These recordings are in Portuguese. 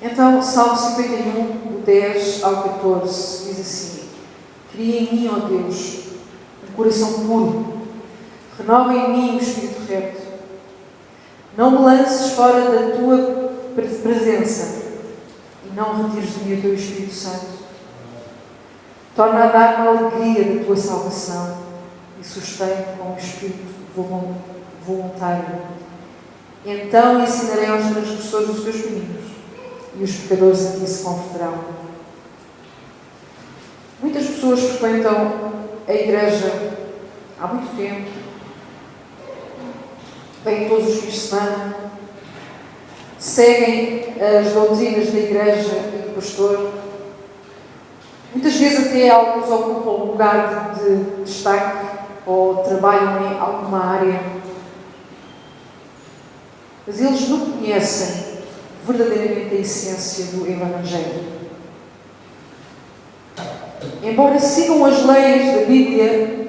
Então, Salmo 51, do 10 ao 14, diz assim: Cria em mim, ó Deus, um coração puro, renova em mim o espírito reto. Não me lances fora da tua presença e não retires de mim o teu Espírito Santo. Torna a dar-me a alegria da tua salvação e sustém-me com o espírito voluntário. Então ensinarei aos transgressores os teus caminhos e os pecadores a ti se converterão. Muitas pessoas frequentam a igreja há muito tempo, vêm todos os fins de semana, seguem as doutrinas da igreja e do pastor. Muitas vezes até alguns ocupam um lugar de destaque ou trabalham em alguma área. Mas eles não conhecem verdadeiramente a essência do Evangelho. Embora sigam as leis da Bíblia,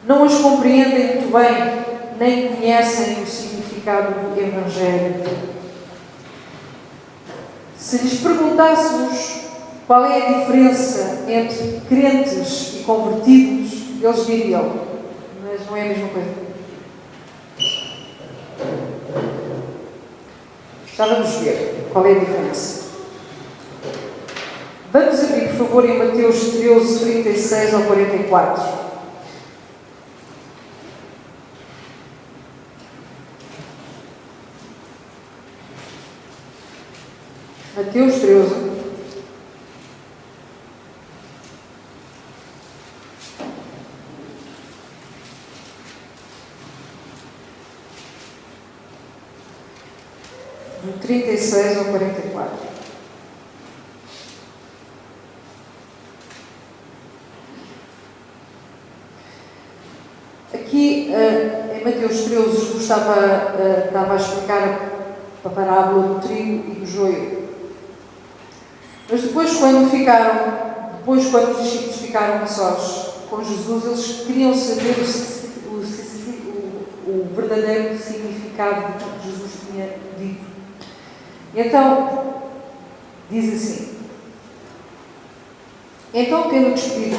não as compreendem muito bem, nem conhecem o significado do Evangelho. Se lhes perguntássemos qual é a diferença entre crentes e convertidos, eles diriam, mas não é a mesma coisa. Já vamos ver qual é a diferença. Vamos abrir, por favor, em Mateus 13, 36 ao 44. Mateus 13. Do 36 ao 44. Aqui, em Mateus 13, Jesus estava a explicar a parábola do trigo e do joio. Mas depois, quando os discípulos ficaram sós com Jesus, eles queriam saber o verdadeiro significado do que Jesus tinha dito. Então, diz assim: Então, tendo despedido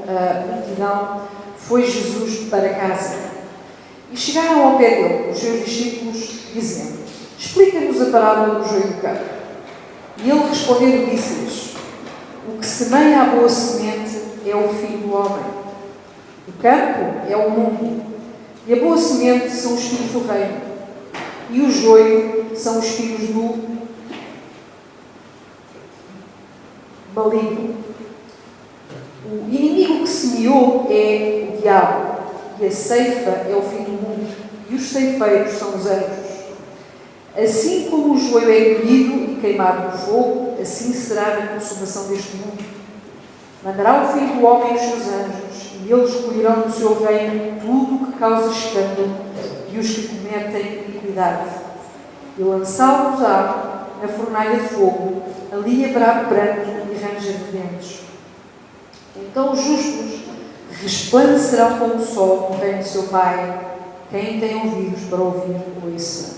a multidão, foi Jesus para casa. E chegaram ao pé dele os seus discípulos, dizendo: Explica-nos a parábola do joio e do campo. E ele, respondendo, disse-lhes: O que semeia a boa semente é o Filho do homem. O campo é o mundo, e a boa semente são os filhos do reino, e o joio são os filhos do maligno. O inimigo que semeou é o diabo, e a ceifa é o fim do mundo, e os ceifeiros são os anjos. Assim como o joio é colhido e queimado no fogo, assim será na consumação deste mundo. Mandará o Filho do homem os seus anjos, e eles colherão no seu reino tudo o que causa escândalo e os que cometem iniquidade. E lançá-los-á na fornalha de fogo, ali haverá pranto e ranger de dentes. Então os justos resplandecerão como o sol no reino de seu Pai. Quem tem ouvidos para ouvir, ouça.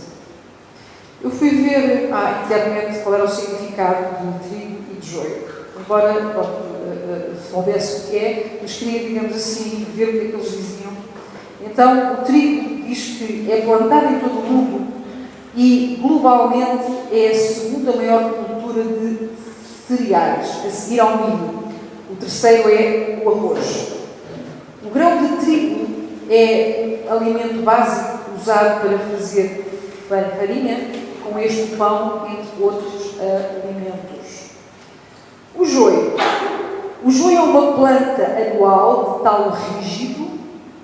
Eu fui ver à internet qual era o significado de trigo e de joio. Embora soubesse o que é, mas queria, digamos assim, ver o que é que eles diziam. Então, o trigo diz que é plantado em todo o mundo e, globalmente, é a segunda maior cultura de cereais, a seguir ao milho. O terceiro é o arroz. O grão de trigo é alimento básico usado para fazer farinha, com este pão, entre outros alimentos. O joio. O joio é uma planta anual de talo rígido,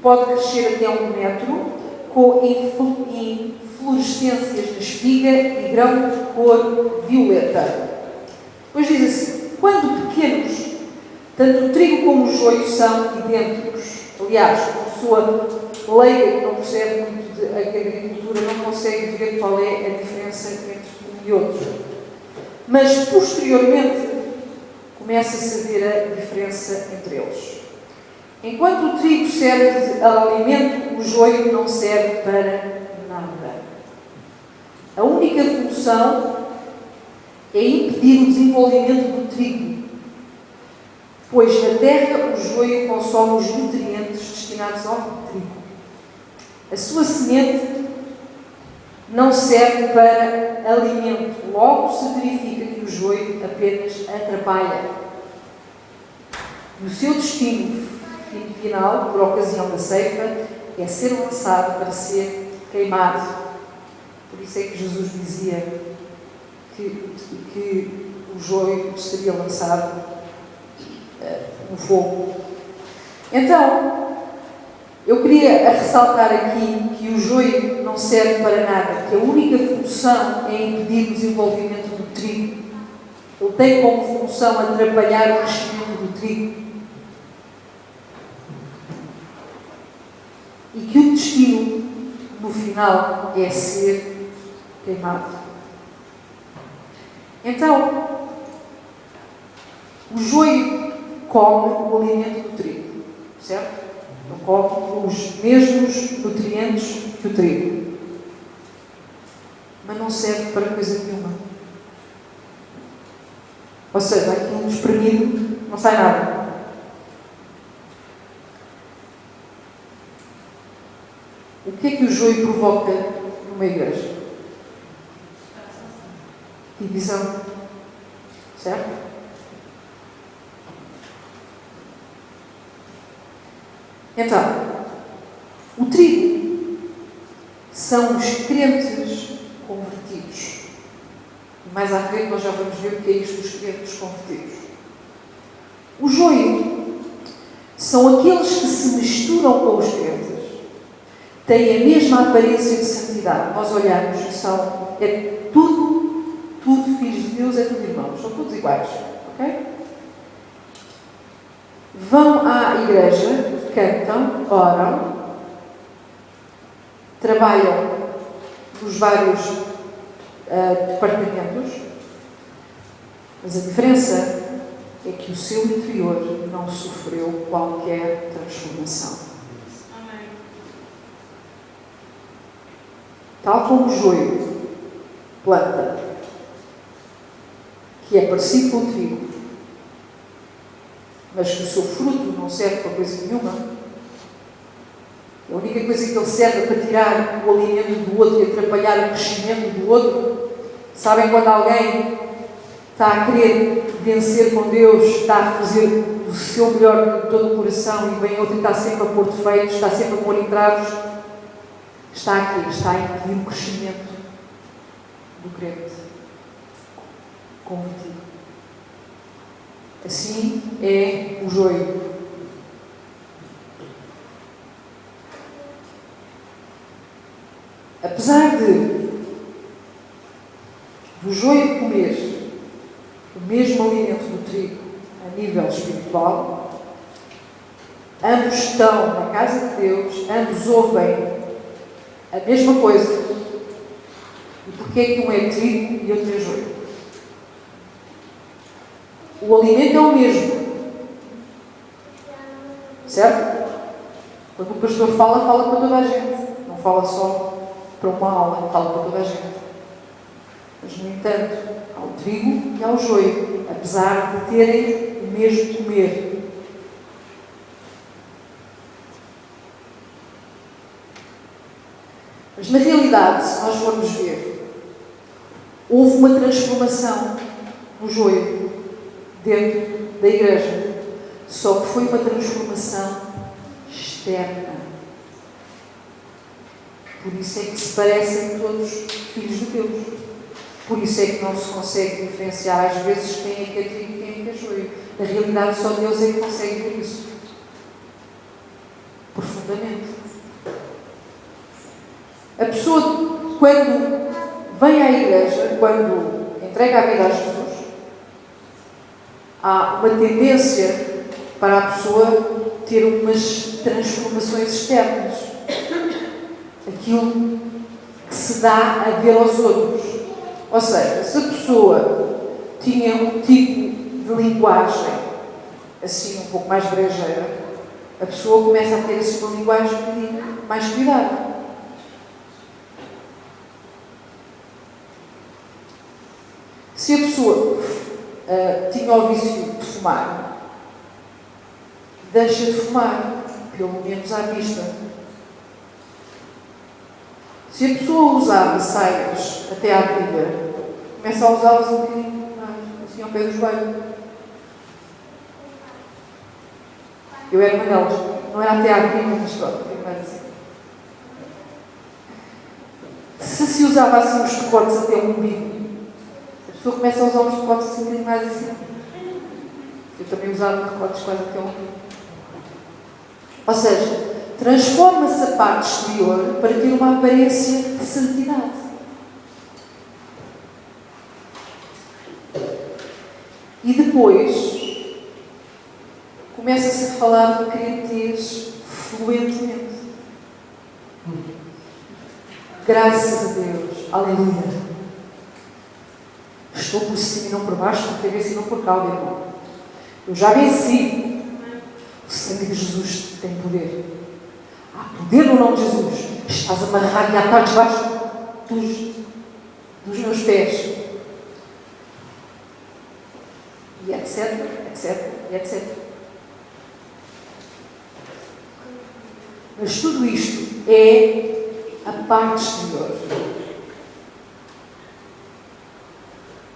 pode crescer até 1 metro, com inflorescências na espiga e grão de cor violeta. Depois diz assim: quando pequenos, tanto o trigo como o joio são idênticos. Aliás, a pessoa leiga que não percebe muito de agricultura não consegue ver qual é a diferença entre um e outro. Mas, posteriormente, começa-se a ver a diferença entre eles. Enquanto o trigo serve de alimento, o joio não serve para nada. A única função é impedir o desenvolvimento do trigo, pois na terra o joio consome os nutrientes destinados ao trigo. A sua semente não serve para alimento, logo se verifica que o joio apenas atrapalha. E o seu destino final, por ocasião da ceifa, é ser lançado para ser queimado. Por isso é que Jesus dizia que o joio seria lançado no fogo. Então, eu queria ressaltar aqui que o joio não serve para nada, que a única função é impedir o desenvolvimento do trigo. Ele tem como função atrapalhar o crescimento do trigo. E que o destino, no final, é ser queimado. Então, o joio come o alimento do trigo, certo? Ele come os mesmos nutrientes que o trigo. Mas não serve para coisa nenhuma. Ou seja, aquilo espremido não sai nada. O que é que o joio provoca numa igreja? Divisão. Certo? Então, o trigo são os crentes convertidos. E mais à frente nós já vamos ver o que é isto dos crentes convertidos. O joio são aqueles que se misturam com os crentes, têm a mesma aparência de santidade. Nós olhamos e são, tudo filhos de Deus, é tudo irmãos, são todos iguais. Ok? Vão à igreja, cantam, oram, trabalham nos vários departamentos, mas a diferença é que o seu interior não sofreu qualquer transformação. Amém. Tal como o joio, planta, que é parecido com o trigo, mas que o seu fruto não serve para coisa nenhuma. A única coisa que ele serve é para tirar o alimento do outro e atrapalhar o crescimento do outro. Sabem quando alguém está a querer vencer com Deus, está a fazer o seu melhor de todo o coração e vem outro e está sempre a pôr defeitos, está sempre a pôr entraves? Está aqui, está a impedir o crescimento do crente convertido. Assim é o joio. Apesar de o joio comer o mesmo alimento do trigo a nível espiritual, ambos estão na casa de Deus, ambos ouvem a mesma coisa. E porquê é que um é trigo e outro é joio? O alimento é o mesmo. Certo? Quando o pastor fala para toda a gente. Não fala só para uma aula, fala para toda a gente. Mas, no entanto, há o trigo e há o joio, apesar de terem o mesmo comer. Mas, na realidade, se nós formos ver, houve uma transformação no joio dentro da igreja. Só que foi uma transformação externa. Por isso é que se parecem todos filhos de Deus. Por isso é que não se consegue diferenciar às vezes quem é que é trigo e quem é que é joio. Na realidade, só Deus é que consegue ver isso. Profundamente. A pessoa, quando vem à igreja, quando entrega a vida a Jesus, há uma tendência para a pessoa ter umas transformações externas. Aquilo que se dá a ver aos outros. Ou seja, se a pessoa tinha um tipo de linguagem assim um pouco mais brejeira, a pessoa começa a ter assim uma linguagem de mais cuidado. Se a pessoa tinha o vício de fumar, deixa de fumar, pelo menos à vista. Se a pessoa usava saias até à virilha, começa a usá-las um bocadinho mais, assim ao pé do joelho. Eu era uma delas. Não era até à virilha, mas pronto, mais assim. Se usava assim os decotes até o umbigo, a pessoa começa a usar os decotes assim um bocadinho mais assim. Eu também usava decotes quase até o umbigo. Ou seja, transforma-se a parte exterior para ter uma aparência de santidade. E depois começa-se a falar de crentez fluentemente. Graças a Deus. Aleluia. Estou por cima e não por baixo, por cabeça e não por cauda, irmão. Eu já venci. O sangue de Jesus tem poder. Há poder no nome de Jesus. Estás amarrado e atar debaixo dos meus pés. E etc, etc, etc. Mas tudo isto é a parte exterior.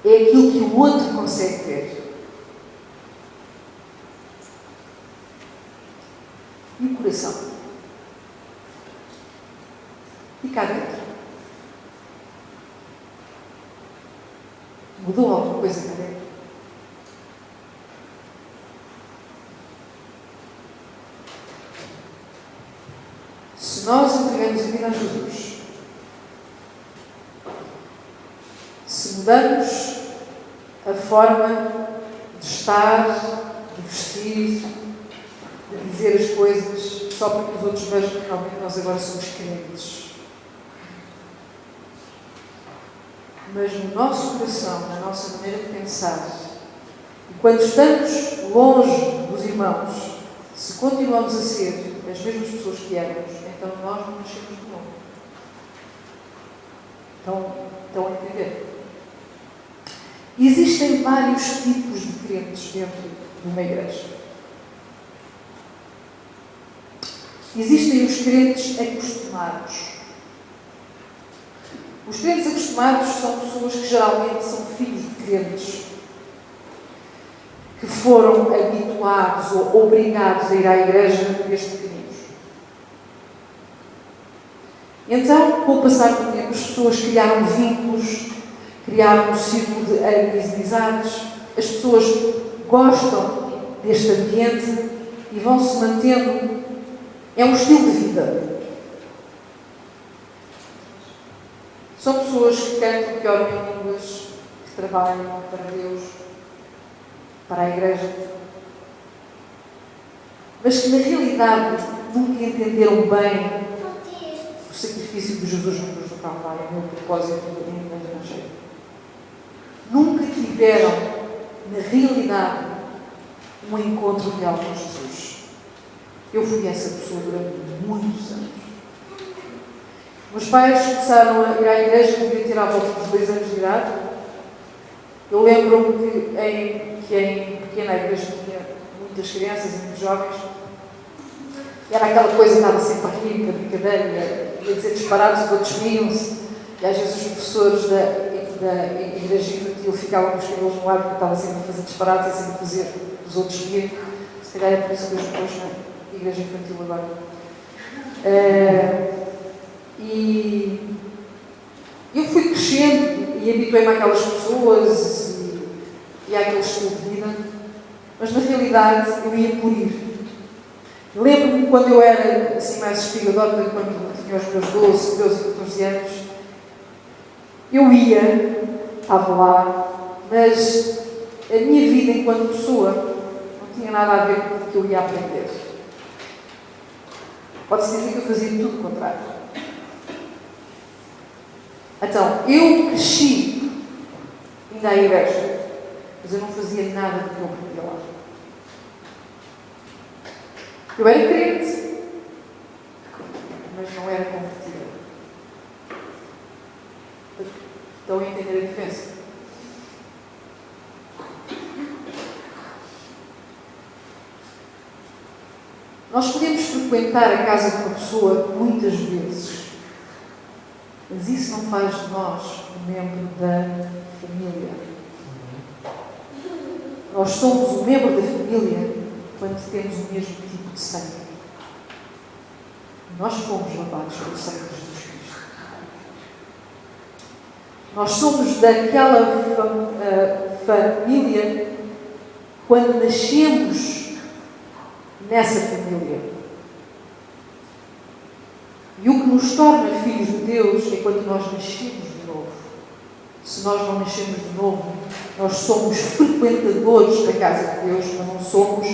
É aquilo que o outro consegue ver. E o coração? E cá dentro? Mudou alguma coisa cá dentro? Se nós entregamos a vida a Jesus, se mudamos a forma de estar, de vestir, de dizer as coisas só para que os outros vejam que realmente nós agora somos crentes. Mas no nosso coração, na nossa maneira de pensar, e quando estamos longe dos irmãos, se continuamos a ser as mesmas pessoas que éramos, então nós não nascemos de novo. Estão a entender? Existem vários tipos de crentes dentro de uma igreja. Existem os crentes acostumados. Os crentes acostumados são pessoas que geralmente são filhos de crentes, que foram habituados ou obrigados a ir à igreja desde pequeninos. Então, com o passar do tempo, as pessoas criaram vínculos, criaram um círculo de amizades, as pessoas gostam deste ambiente e vão se mantendo. É um estilo de vida. São pessoas que cantam, que oram em línguas, que trabalham para Deus, para a igreja, mas que na realidade nunca entenderam bem o sacrifício de Jesus na cruz do Calvário, o meu propósito de vida no Evangelho. Nunca tiveram, na realidade, um encontro real com Jesus. Eu fui essa pessoa durante muitos anos. Meus pais começaram a ir à igreja, devia ter à volta dos 2 anos de idade. Eu lembro-me que em pequena igreja tinha muitas crianças e muitos jovens. E era aquela coisa que estava sempre a rir, a brincadeira, ia dizer disparados, os outros riam-se. E às vezes os professores da igreja infantil ficavam com os cabelos no ar, porque eu estava sempre a fazer disparados e sempre a fazer os outros rir. Se calhar é por isso que eu estou na igreja infantil agora. E eu fui crescendo e habituei-me àquelas pessoas e àquele estilo de vida, mas na realidade eu ia por ir. Lembro-me quando eu era assim mais espigadota, quando tinha os meus 12 e 14 anos, eu ia, estava lá, mas a minha vida enquanto pessoa não tinha nada a ver com o que eu ia aprender. Pode-se dizer que eu fazia tudo o contrário. Então, eu cresci indo à igreja, mas eu não fazia nada do que eu aprendia lá. Eu era crente, mas não era convertida. Estão a entender a diferença? Nós podemos frequentar a casa de uma pessoa muitas vezes, mas isso não faz de nós um membro da família. Nós somos um membro da família quando temos o mesmo tipo de sangue. Nós fomos lavados pelo sangue de Jesus Cristo. Nós somos daquela família quando nascemos nessa família. E o que nos torna filhos de Deus é quando nós nascemos de novo. Se nós não nascemos de novo, nós somos frequentadores da casa de Deus, mas não somos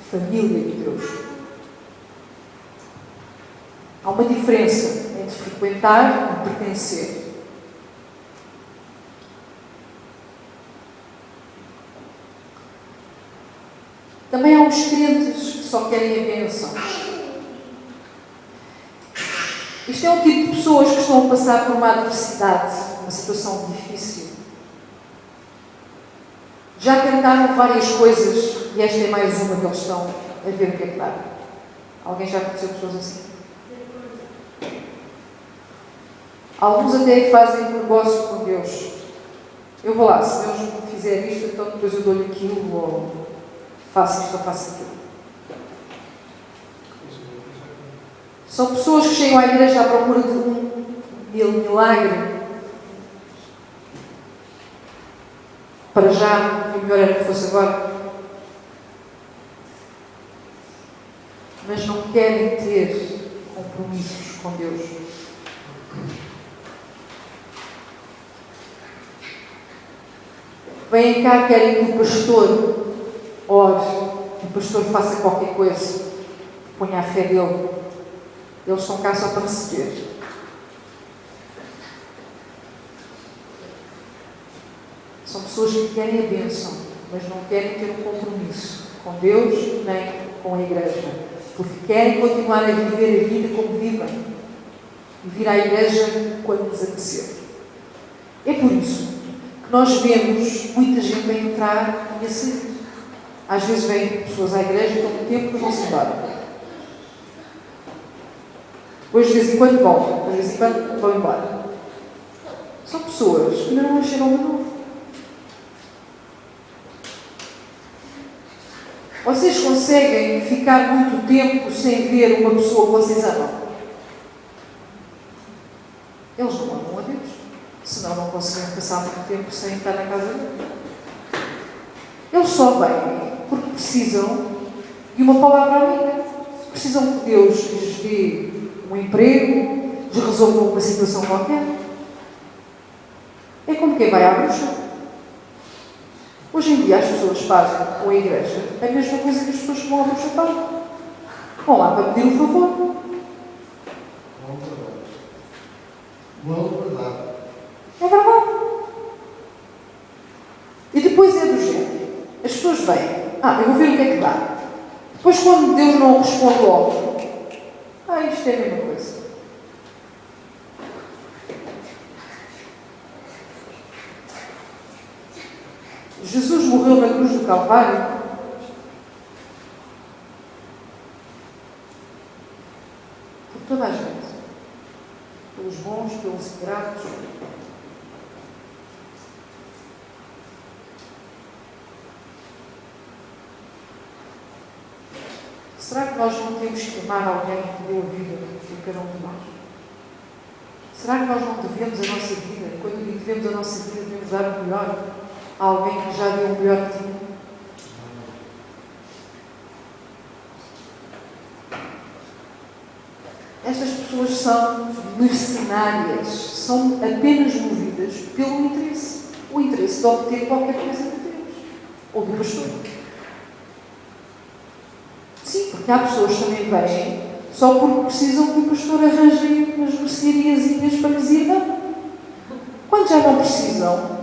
família de Deus. Há uma diferença entre frequentar e pertencer. Também há os crentes que só querem a bênção. Isto é um tipo de pessoas que estão a passar por uma adversidade, uma situação difícil. Já tentaram várias coisas e esta é mais uma que eles estão a ver o que é que dá. Alguém já conheceu pessoas assim? Alguns até fazem um negócio com Deus. Eu vou lá, se Deus me fizer isto, então depois eu dou-lhe aquilo, ou faço isto ou faço aquilo. São pessoas que chegam à igreja à procura de um milagre. Para já, o melhor era que fosse agora. Mas não querem ter compromissos com Deus. Vêm cá, querem que o pastor ore, que o pastor faça qualquer coisa, ponha a fé dele. Eles estão cá só para receber. São pessoas que querem a bênção, mas não querem ter um compromisso com Deus nem com a igreja. Porque querem continuar a viver a vida como vivem. E vir à igreja quando lhes apetecer. É por isso que nós vemos muita gente a entrar e a sair. Às vezes vêm pessoas à igreja e estão um tempo e vão-se embora. Depois de vez em quando voltam, de vez em quando vão embora. São pessoas que ainda não nasceram de novo. Vocês conseguem ficar muito tempo sem ver uma pessoa que vocês amam? Eles não amam a Deus. Senão não conseguem passar muito tempo sem estar na casa dele. Eles só vêm porque precisam de uma palavra amiga. Precisam que Deus lhes dê um emprego, lhes resolva uma situação qualquer. É como quem vai à bruxa. Hoje em dia as pessoas fazem com a igreja a mesma coisa que as pessoas que vão à bruxa fazem. Vão lá para pedir um favor. É verdade. E depois é do género. As pessoas vêm. Eu vou ver o que é que dá. Depois quando Deus não responde logo, isto é a mesma coisa. Jesus morreu na cruz do Calvário por toda a gente. Pelos bons, pelos ingratos. Será que nós não temos que amar alguém que deu a vida por cada um de nós? Será que nós não devemos a nossa vida? Quando devemos a nossa vida, devemos dar o melhor a alguém que já deu o melhor de ti? Estas pessoas são mercenárias, são apenas movidas pelo interesse. O interesse de obter qualquer coisa de Deus ou do pastor. Sim, porque há pessoas que também vêm só porque precisam que o pastor arranje umas merceariazinhas para lhes ir dar. Quando já não precisam,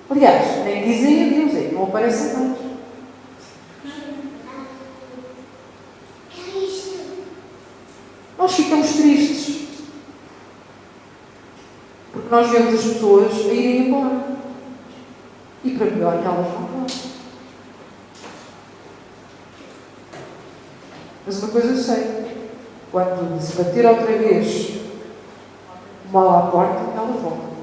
aliás, nem dizem adeus, aí não aparecem mais. Nós ficamos tristes porque nós vemos as pessoas a irem embora e para melhor que elas vão embora. Mas uma coisa eu sei, quando se bater outra vez o mal à porta, ela volta.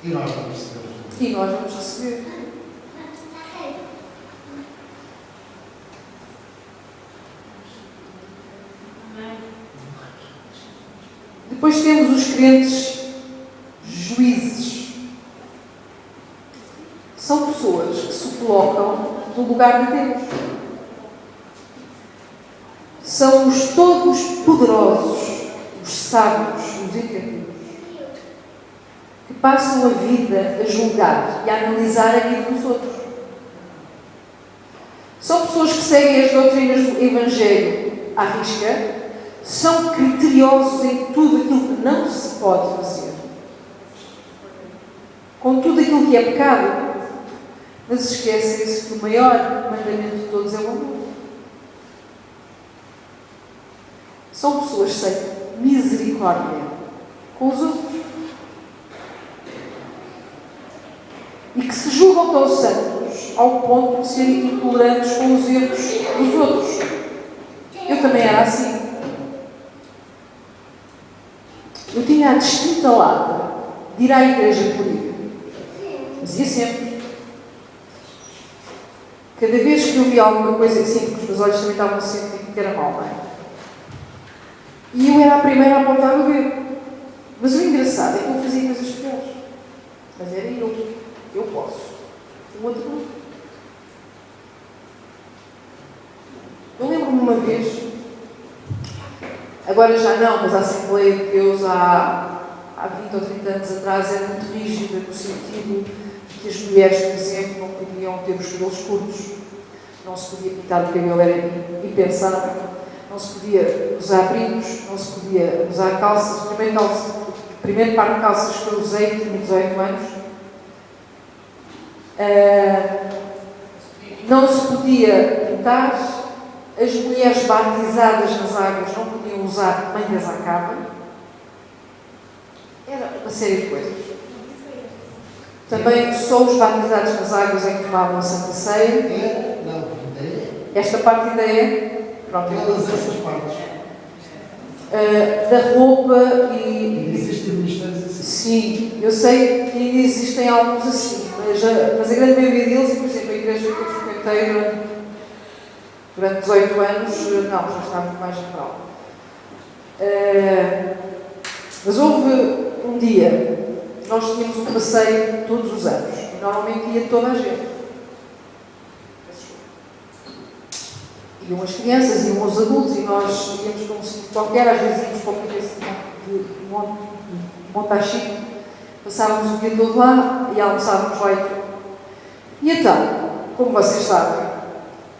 E nós vamos receber. E nós vamos receber. Depois temos os crentes juízes. São pessoas que se colocam no lugar de Deus. São os todos poderosos, os sábios, os entendidos, que passam a vida a julgar e a analisar a vida dos outros. São pessoas que seguem as doutrinas do Evangelho à risca, são criteriosos em tudo aquilo que não se pode fazer, com tudo aquilo que é pecado, mas esquecem-se que o maior mandamento de todos é o amor. São pessoas sem misericórdia com os outros e que se julgam tão santos ao ponto de serem intolerantes com os erros dos outros. Eu também era assim. Eu tinha a distinta lata de ir à igreja por ir. Dizia sempre. Cada vez que eu via alguma coisa que sempre que os meus olhos também estavam sempre que era mal, não é? E eu era a primeira a apontar o dedo. Mas o engraçado é que eu fazia coisas piores. Mas era eu. Eu posso. O outro não. Eu lembro-me uma vez, agora já não, mas a Assembleia de Deus há 20 ou 30 anos atrás era muito rígida no sentido de que as mulheres, por exemplo, não podiam ter os cabelos curtos, não se podia pintar o cabelo, era impensável, não se podia usar brincos, não se podia usar calças. A primeira par de calças que eu usei, tinha 18 anos, não se podia pintar. As mulheres batizadas nas águas não podiam usar mangas à capa. Era uma série de coisas. Também só os batizados nas águas é que tomavam a Santa Ceia. Esta parte ainda é. Pronto, todas essas partes. Da roupa e. Existem ministérios assim. Sim, eu sei que ainda existem alguns assim, mas a grande maioria deles, e por exemplo, a igreja que eu frequentei durante 18 anos, não, já está muito mais geral. Mas houve um dia, nós tínhamos um passeio todos os anos, e normalmente ia toda a gente. Iam as crianças, iam os adultos, e nós íamos para um sítio qualquer, às vezes íamos para o meio de Montachique, passávamos o dia todo lá e almoçávamos lá. E então, como vocês sabem,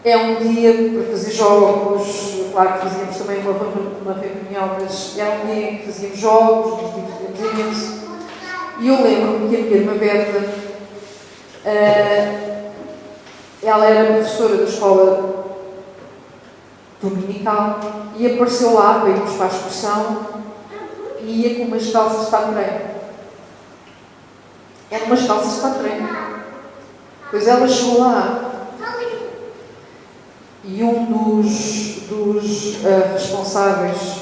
é um dia para fazer jogos, claro que fazíamos também uma reunião, mas era um dia em que fazíamos jogos, nos divertíamos imenso. E eu lembro-me que a minha irmã Berta, ela era professora da escola dominical e apareceu lá para irmos para a excursão e ia com umas calças para treino. Eram umas calças para treino. Pois ela chegou lá e um dos responsáveis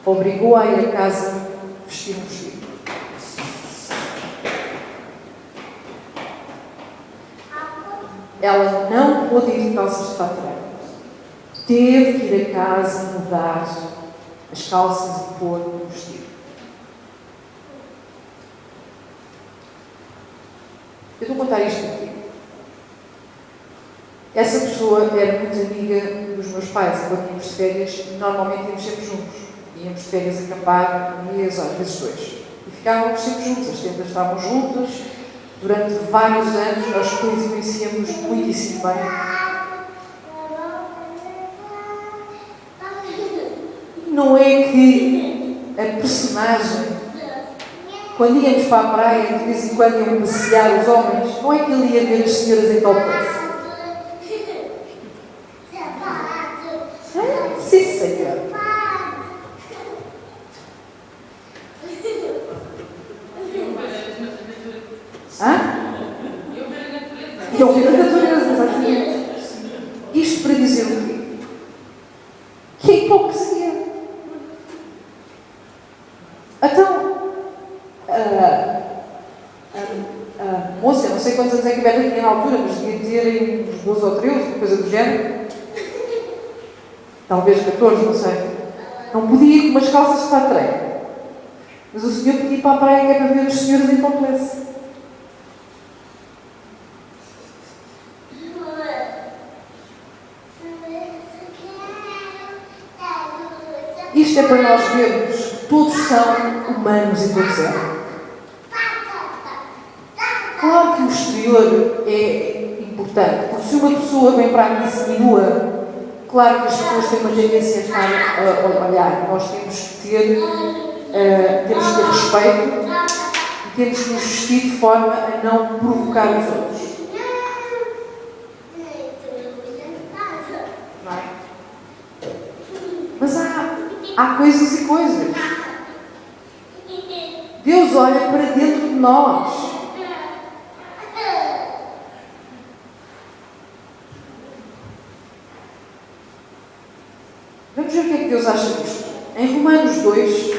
obrigou-a a ir a casa vestir um vestido. Ela não pôde ir de calças de fato treino. Teve que ir a casa mudar as calças e pôr o vestido. Eu estou a contar isto aqui. Essa pessoa era muito amiga dos meus pais, quando íamos de férias, normalmente íamos sempre juntos. Íamos de férias acampar, um mês, às vezes 2. E ficávamos sempre juntos, as tendas estavam juntas. Durante vários anos, nós conhecíamos muitíssimo bem. Não é que a personagem, quando íamos para a praia, de vez em quando iam passear os homens, não é que ele ia ver as senhoras em calpeço. Sim, senhor. E ouvir a natureza, exatamente. Isto para dizer o moça, eu não sei quantos anos é que a Beta tinha na altura, mas devia ter uns 12 ou 13, uma coisa do género. Talvez 14, não sei. Não podia ir com umas calças para a treino. Mas o senhor podia ir para a praia que é para ver os senhores em complexo. Isto é para nós vermos que todos são humanos e todos erram. Claro que o exterior é importante, porque se uma pessoa vem para aqui seminua, claro que as pessoas têm uma tendência a estar a olhar. Nós temos que ter respeito e temos que nos vestir de forma a não provocar os outros. Não é? Mas há coisas e coisas. Deus olha para dentro de nós. Vamos ver o que é que Deus acha disto. Em Romanos 2,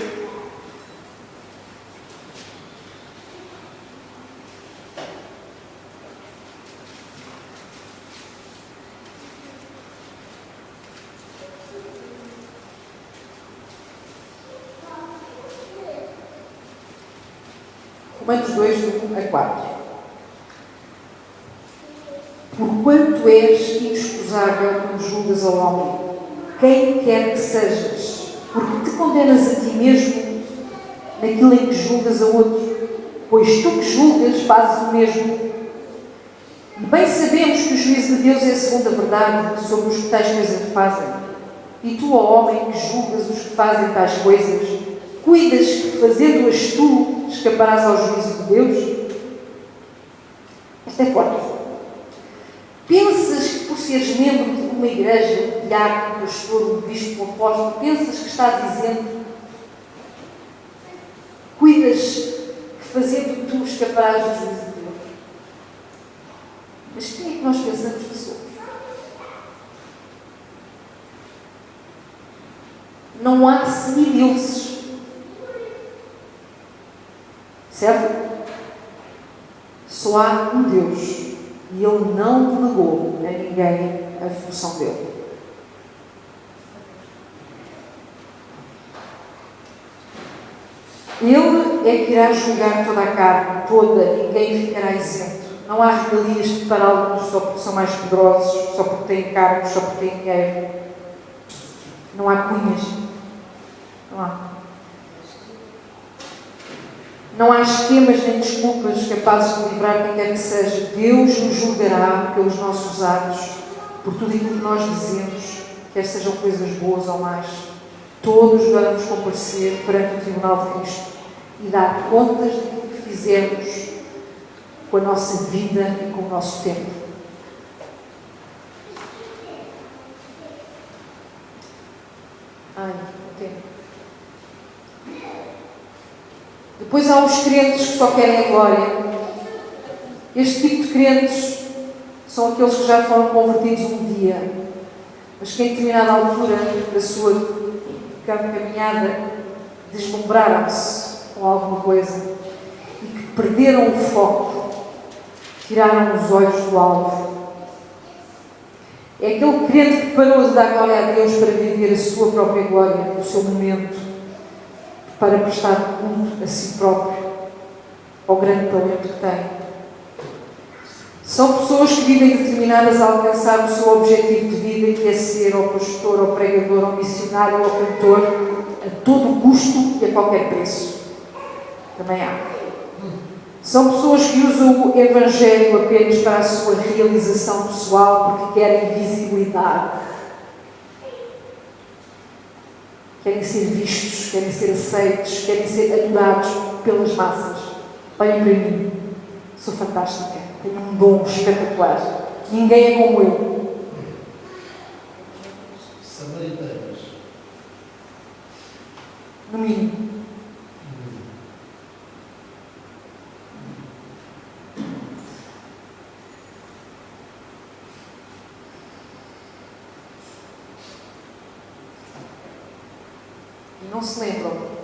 Romanos 2, do 1 a 4. Porquanto és inexcusável quando julgas ao homem, quem quer que sejas, porque te condenas a ti mesmo naquilo em que julgas a outro, pois tu que julgas fazes o mesmo. E bem sabemos que o juízo de Deus é segundo a verdade sobre os que tais coisas fazem. E tu, ó homem, que julgas os que fazem tais coisas, cuidas que fazendo-as tu escaparás ao juízo de Deus? Esta é forte. Pensas que por seres membro de uma igreja, um diácono, um pastor, um bispo, um apóstolo, pensas que estás dizendo, cuidas que fazendo tu escaparás do juízo de Deus? Mas quem é que nós pensamos que somos? Não há semideuses. Certo? Só há um Deus. E Ele não delegou a ninguém a função dele. Ele é que irá julgar toda a carne, toda, ninguém ficará isento. Não há regalias para alguns só porque são mais poderosos, só porque têm cargos, só porque têm dinheiro. Não há cunhas. Não há. Não há esquemas nem desculpas capazes de livrar quem quer que seja. Deus nos julgará pelos nossos atos, por tudo aquilo que nós dizemos, quer sejam coisas boas ou más. Todos vamos comparecer perante o Tribunal de Cristo e dar contas daquilo que fizemos com a nossa vida e com o nosso tempo. O tempo. Depois há os crentes que só querem a glória. Este tipo de crentes são aqueles que já foram convertidos um dia, mas que em determinada altura da sua caminhada deslumbraram-se com alguma coisa e que perderam o foco, tiraram os olhos do alvo. É aquele crente que parou de dar glória a Deus para viver a sua própria glória, o seu momento, para prestar culto a si próprio, ao grande talento que tem. São pessoas que vivem determinadas a alcançar o seu objetivo de vida, que é ser ou pastor, ou pregador, ou missionário, ou cantor, a todo custo e a qualquer preço. Também há. São pessoas que usam o Evangelho apenas para a sua realização pessoal, porque querem visibilidade. Querem ser vistos, querem ser aceitos, querem ser adorados pelas massas. Olhem para mim, sou fantástica, tenho um dom espetacular. Ninguém é como eu. Samaritanas. No mínimo. E não se lembram.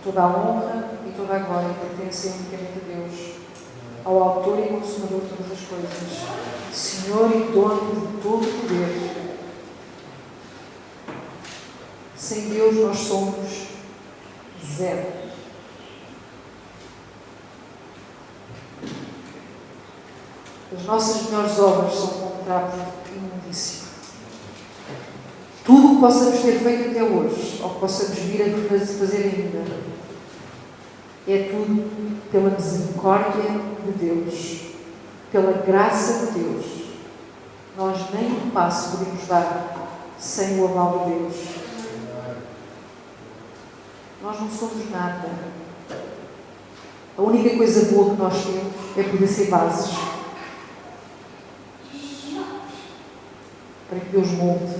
Toda a honra e toda toda a glória pertencem unicamente a Deus, ao autor e consumador de todas as coisas, Senhor e dono de todo o poder. Sem Deus nós somos zero. As nossas melhores obras são como trapos de imundícia. Tudo o que possamos ter feito até hoje, ou que possamos vir a fazer ainda, é tudo pela misericórdia de Deus, pela graça de Deus. Nós nem um passo podemos dar sem o aval de Deus. Nós não somos nada. A única coisa boa que nós temos é poder ser bases para que Deus molde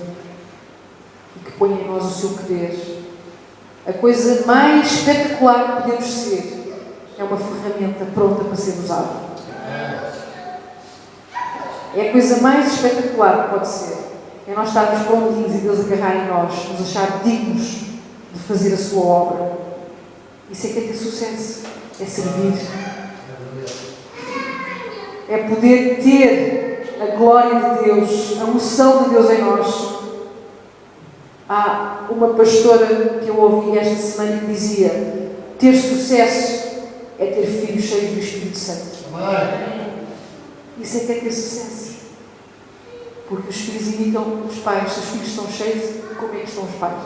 e que ponha em nós o seu poder. A coisa mais espetacular que podemos ser é uma ferramenta pronta para ser usada. É a coisa mais espetacular que pode ser. É nós estarmos prontinhos e Deus agarrar em nós, nos achar dignos de fazer a sua obra. Isso é que é ter sucesso. É servir. É poder ter a glória de Deus, a unção de Deus em nós. Há uma pastora que eu ouvi esta semana que dizia: ter sucesso é ter filhos cheios do Espírito Santo. Isso é que é ter sucesso. Porque os filhos imitam os pais. Se os filhos estão cheios, como é que estão os pais?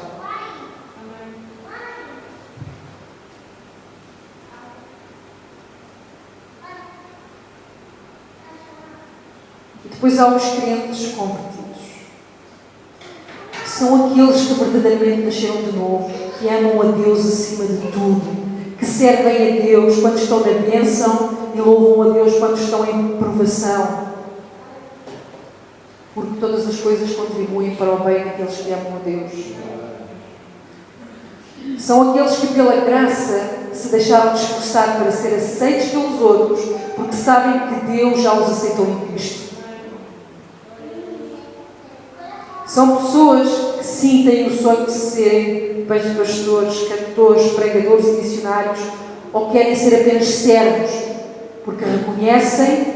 E depois há os crentes convertidos. São aqueles que verdadeiramente nasceram de novo, que amam a Deus acima de tudo, que servem a Deus quando estão na bênção e louvam a Deus quando estão em provação. Porque todas as coisas contribuem para o bem daqueles que amam a Deus. São aqueles que pela graça se deixaram de esforçar para ser aceitos pelos outros, porque sabem que Deus já os aceitou em Cristo. São pessoas que sim têm o sonho de serem pastores, cantores, pregadores e missionários, ou querem ser apenas servos, porque reconhecem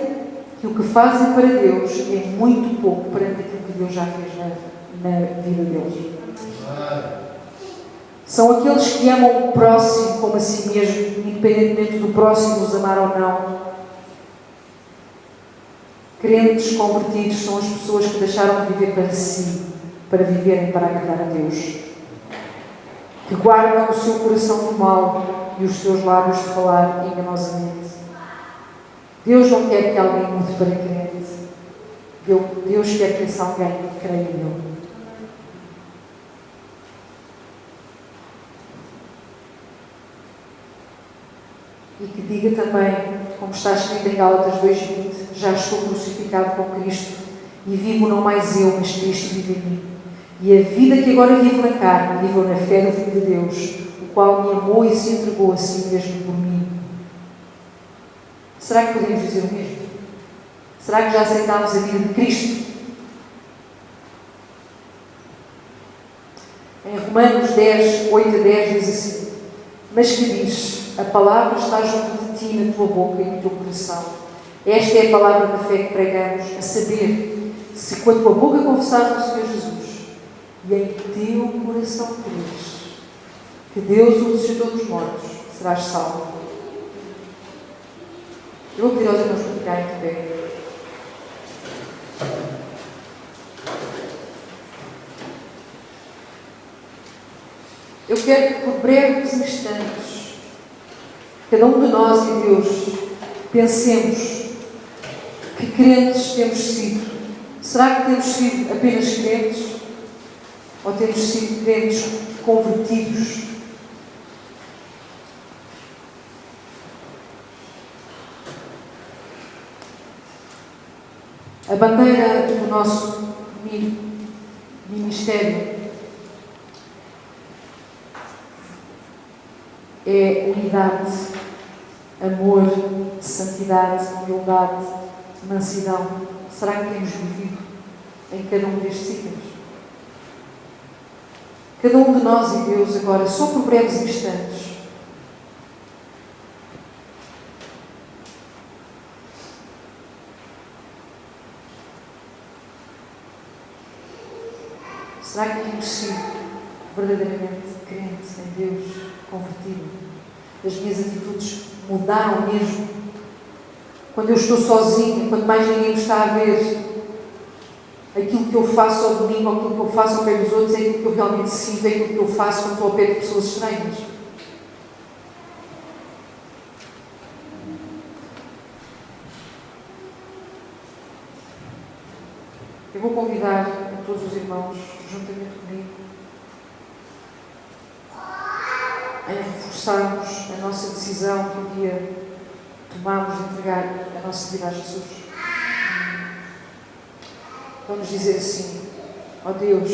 que o que fazem para Deus é muito pouco perante aquilo que Deus já fez na vida deles. São aqueles que amam o próximo como a si mesmo, independentemente do próximo os amar ou não. Crentes convertidos são as pessoas que deixaram de viver para si, para viverem para agradar a Deus. Que guardam o seu coração do mal e os seus lábios de falar enganosamente. Deus não quer que alguém mude para crente. Deus quer que esse alguém creia em Ele. E que diga também, como está escrito em Gálatas 2:20, já estou crucificado com Cristo e vivo não mais eu, mas Cristo vive em mim. E a vida que agora vivo na carne, vivo na fé do Filho de Deus, o qual me amou e se entregou a si mesmo por mim. Será que podemos dizer o mesmo? Será que já aceitámos a vida de Cristo? Em Romanos 10, 8 a 10 diz assim: mas que diz, a palavra está junto de ti na tua boca e no teu coração. Esta é a palavra da fé que pregamos, a saber, se com a tua boca confessares o Senhor Jesus e em teu coração creres que Deus o ressuscitou dos mortos, serás salvo. Eu vou pedir aos irmãos para ficarem de pé. Eu quero que por breves instantes, cada um de nós e Deus, pensemos que crentes temos sido. Será que temos sido apenas crentes? Ou temos sido crentes convertidos? A bandeira do nosso ministério é unidade, amor, santidade, humildade, mansidão. Será que temos vivido em cada um destes itens? Cada um de nós e Deus agora, só por breves instantes, Será que eu sigo verdadeiramente crente em Deus, convertido? As minhas atitudes mudaram mesmo? Quando eu estou sozinha, quando mais ninguém me está a ver, aquilo que eu faço ao domingo, aquilo que eu faço ao pé dos outros, é aquilo que eu realmente sinto, é aquilo que eu faço quando estou ao pé de pessoas estranhas. Eu vou convidar a todos os irmãos, juntamente comigo, a reforçarmos a nossa decisão que um dia tomámos de entregar a nossa vida a Jesus. Vamos dizer assim: ó Deus,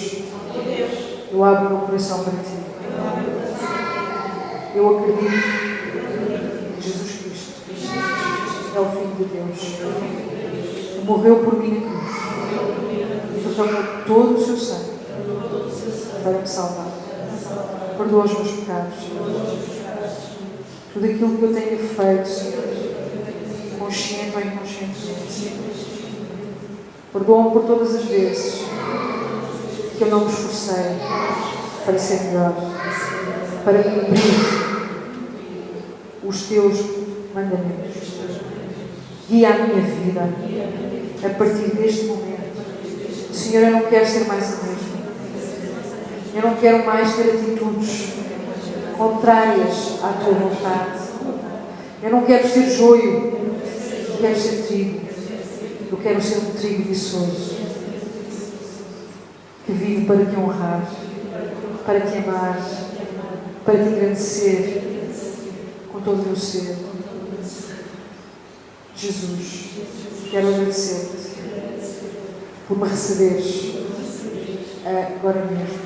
eu abro o meu coração para Ti. Eu acredito que Jesus Cristo é o Filho de Deus, que morreu por mim na cruz e derramou todo o seu sangue para me salvar. Perdoa os meus pecados. Tudo aquilo que eu tenha feito, Senhor, consciente ou inconscientemente. Perdoa-me por todas as vezes que eu não me esforcei para ser melhor, para cumprir os Teus mandamentos. Guia a minha vida a partir deste momento. Senhor, eu não quero ser mais a mesma. Eu não quero mais ter atitudes contrárias à Tua vontade. Eu não quero ser joio, eu quero ser trigo. Eu quero ser um trigo viçoso, que vive para Te honrar, para Te amar, para Te engrandecer com todo o meu ser. Jesus, quero agradecer-Te por me receberes agora mesmo.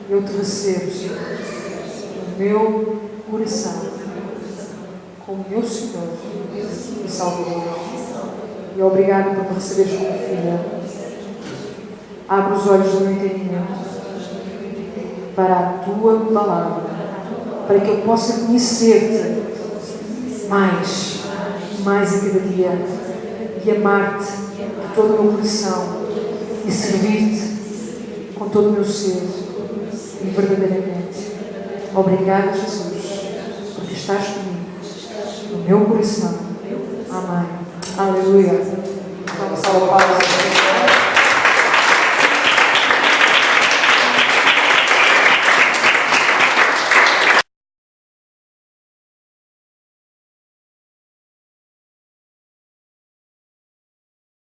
Eu Te recebo, Senhor, no meu coração, como meu Senhor e Salvador. E obrigado por me receberes como filha. Abre os olhos do meu entendimento para a Tua palavra, para que eu possa conhecer-Te mais a cada dia e amar-Te de todo o meu coração e servir-Te com todo o meu ser e verdadeiramente. Obrigada, Jesus, porque estás comigo no meu coração. Amém. Aleluia. Vamos salvar.